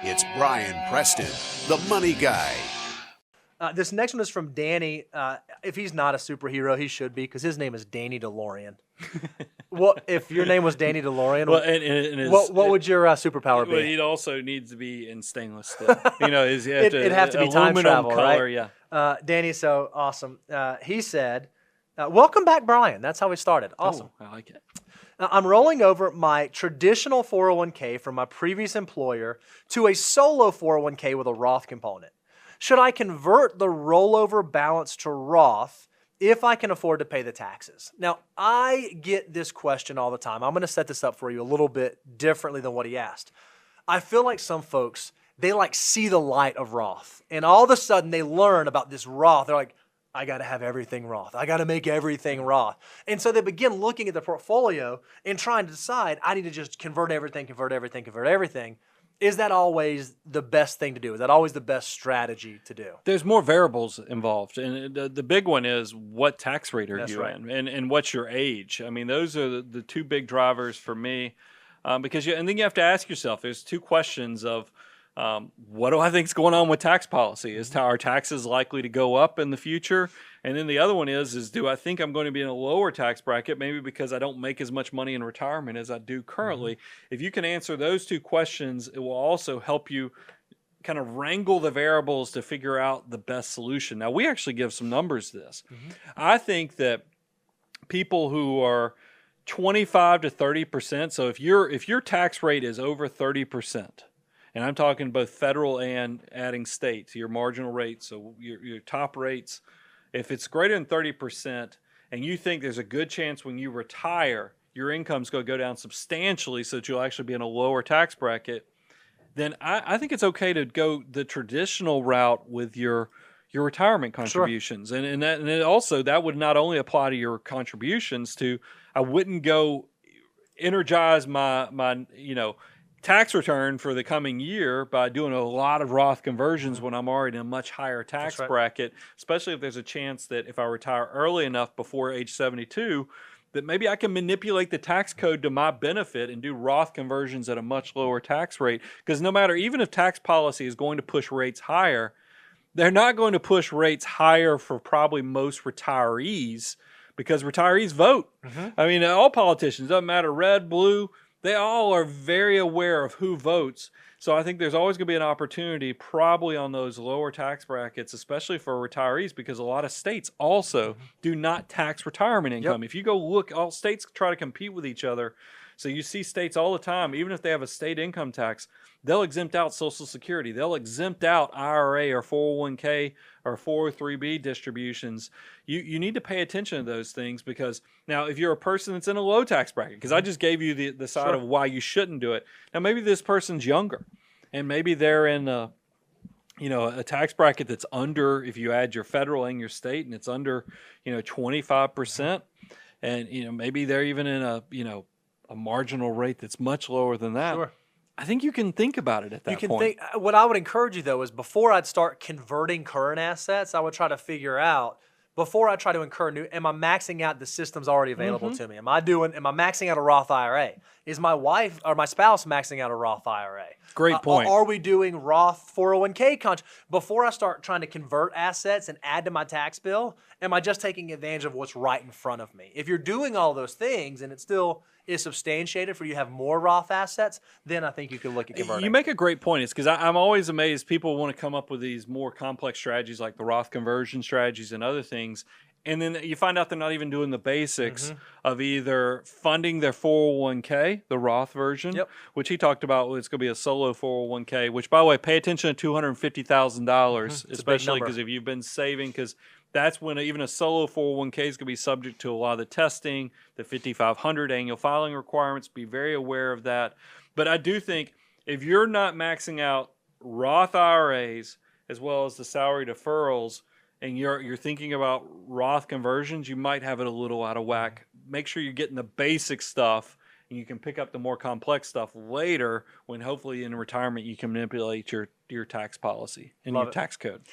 It's Brian Preston, the money guy. This next one is from Danny. If he's not a superhero, he should be, because his name is Danny DeLorean. Well, if your name was Danny DeLorean, what would your superpower be? Well, he also needs to be in stainless steel. It'd have to be time travel, color, right? Yeah. Danny, so awesome. He said, welcome back, Brian. That's how we started. Awesome. Oh, I like it. I'm rolling over my traditional 401k from my previous employer to a solo 401k with a Roth component. Should I convert the rollover balance to Roth if I can afford to pay the taxes? Now, I get this question all the time. I'm going to set this up for you a little bit differently than what he asked. I feel like some folks, they see the light of Roth, and all of a sudden they learn about this Roth. They're like, I got to have everything Roth. I got to make everything Roth. And so they begin looking at the portfolio and trying to decide, I need to just convert everything. Is that always the best thing to do? Is that always the best strategy to do? There's more variables involved, and the big one is what tax rate are you in, and what's your age. I mean, those are the two big drivers for me, because and then you have to ask yourself. There's two questions of what do I think is going on with tax policy? Is our taxes likely to go up in the future? And then the other one is do I think I'm going to be in a lower tax bracket, maybe because I don't make as much money in retirement as I do currently? If you can answer those two questions, it will also help you kind of wrangle the variables to figure out the best solution. Now, we actually give some numbers to this. I think that people who are 25 to 30%, so if your tax rate is over 30%, and I'm talking both federal and adding states, your marginal rates, so your top rates, if it's greater than 30% and you think there's a good chance when you retire, your income's going to go down substantially so that you'll actually be in a lower tax bracket, then I think it's okay to go the traditional route with your retirement contributions. Sure. And it also, that would not only apply to your contributions I wouldn't go energize my tax return for the coming year by doing a lot of Roth conversions when I'm already in a much higher tax bracket, especially if there's a chance that if I retire early enough before age 72, that maybe I can manipulate the tax code to my benefit and do Roth conversions at a much lower tax rate. Because no matter, even if tax policy is going to push rates higher, they're not going to push rates higher for probably most retirees, because retirees vote. I mean, all politicians, doesn't matter, red, blue, they all are very aware of who votes. So I think there's always going to be an opportunity probably on those lower tax brackets, especially for retirees, because a lot of states also do not tax retirement income. If you go look, all states try to compete with each other. So you see states all the time, even if they have a state income tax, they'll exempt out Social Security. They'll exempt out IRA or 401k or 403b distributions. You need to pay attention to those things, because now if you're a person that's in a low tax bracket, because I just gave you the side of why you shouldn't do it. Now maybe this person's younger, and maybe they're in a tax bracket that's under, if you add your federal and your state, and it's under 25%, and maybe they're even in a marginal rate that's much lower than that. Sure. I think you can think about it at that point. What I would encourage you, though, is before I'd start converting current assets, I would try to figure out, before I try to incur new, am I maxing out the systems already available to me? Am I maxing out a Roth IRA? Is my wife or my spouse maxing out a Roth IRA? Great point. Are we doing Roth 401k before I start trying to convert assets and add to my tax bill? Am I just taking advantage of what's right in front of me? If you're doing all those things and it still is substantiated for you to have more Roth assets, then I think you can look at converting. You make a great point. It's because I'm always amazed people want to come up with these more complex strategies like the Roth conversion strategies and other things, and then you find out they're not even doing the basics of either funding their 401k, the Roth version, which he talked about. It's going to be a solo 401k, which, by the way, pay attention to $250,000, especially because if you've been saving, because that's when even a solo 401k is going to be subject to a lot of the testing, the 5,500 annual filing requirements. Be very aware of that. But I do think if you're not maxing out Roth IRAs as well as the salary deferrals, and you're thinking about Roth conversions, you might have it a little out of whack. Make sure you're getting the basic stuff, and you can pick up the more complex stuff later when hopefully in retirement you can manipulate your tax policy and your tax code.